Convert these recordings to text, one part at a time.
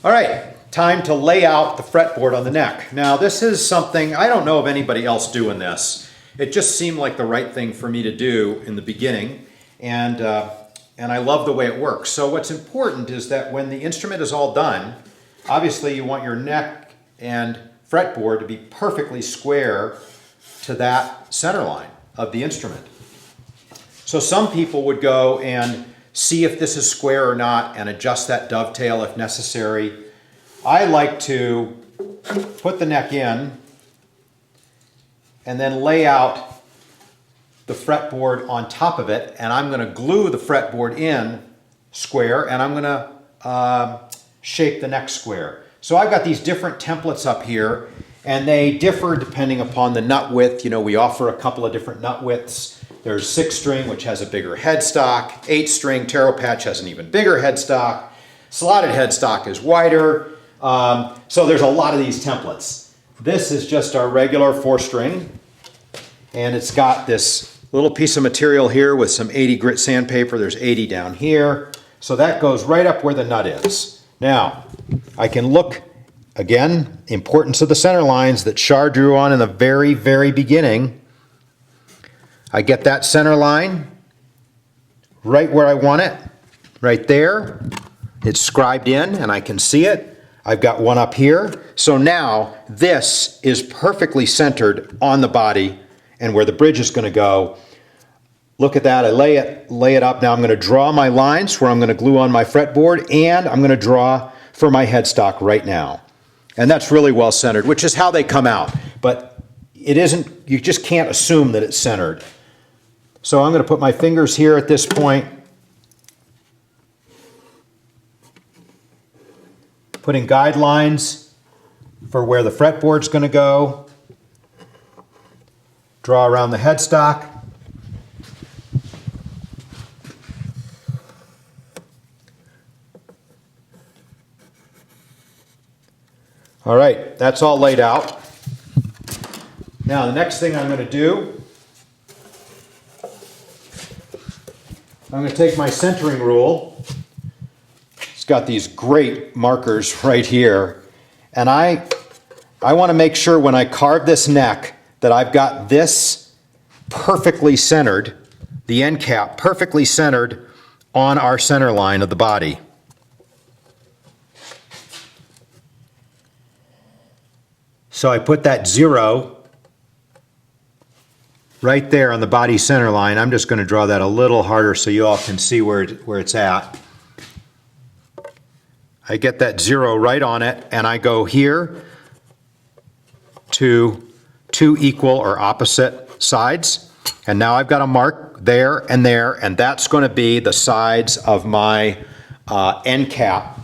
All right, time to lay out the fretboard on the neck. Now this is something, I don't know of anybody else doing this. It just seemed like the right thing for me to do in the beginning, and I love the way it works. So what's important is that when the instrument is all done, obviously you want your neck and fretboard to be perfectly square to that center line of the instrument. So some people would go and see if this is square or not and adjust that dovetail if necessary. I like to put the neck in and then lay out the fretboard on top of it, and I'm going to glue the fretboard in square, and I'm going to shape the neck square. So I've got these different templates up here, and they differ depending upon the nut width. You know, we offer a couple of different nut widths. There's 6-string, which has a bigger headstock. 8-string Taro Patch has an even bigger headstock. Slotted headstock is wider. So there's a lot of these templates. This is just our regular 4-string, and it's got this little piece of material here with some 80 grit sandpaper. There's 80 down here. So that goes right up where the nut is. Now, I can look, again, importance of the center lines that Char drew on in the very, very beginning. I get that center line right where I want it, right there. It's scribed in and I can see it. I've got one up here. So now this is perfectly centered on the body and where the bridge is going to go. Look at that. I lay it up. Now I'm going to draw my lines where I'm going to glue on my fretboard, and I'm going to draw for my headstock right now. And that's really well centered, which is how they come out. But it isn't, you just can't assume that it's centered. So I'm going to put my fingers here at this point, putting guidelines for where the fretboard's going to go, draw around the headstock, all right, that's all laid out. Now the next thing I'm going to do, I'm going to take my centering rule. It's got these great markers right here. And I want to make sure when I carve this neck that I've got this perfectly centered, the end cap perfectly centered on our center line of the body. So I put that 0 right there on the body center line. I'm just going to draw that a little harder so you all can see where it's at. I get that 0 right on it, and I go here to 2 equal or opposite sides. And now I've got a mark there, and that's going to be the sides of my end cap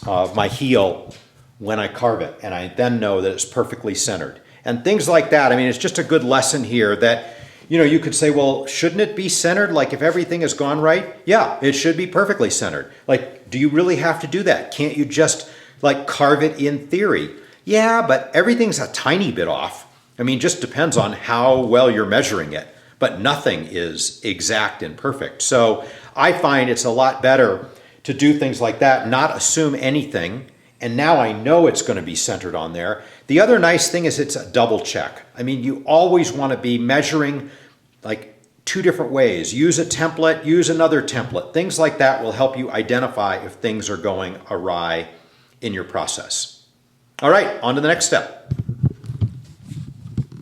of my heel when I carve it. And I then know that it's perfectly centered. And things like that, I mean, it's just a good lesson here that, you know, you could say, well, shouldn't it be centered? Like if everything has gone right? Yeah, it should be perfectly centered. Like, do you really have to do that? Can't you just like carve it in theory? Yeah, but everything's a tiny bit off. I mean, just depends on how well you're measuring it, but nothing is exact and perfect. So I find it's a lot better to do things like that, not assume anything, and now I know it's going to be centered on there. The other nice thing is it's a double check. I mean, you always want to be measuring like 2 different ways. Use a template, use another template. Things like that will help you identify if things are going awry in your process. All right, on to the next step.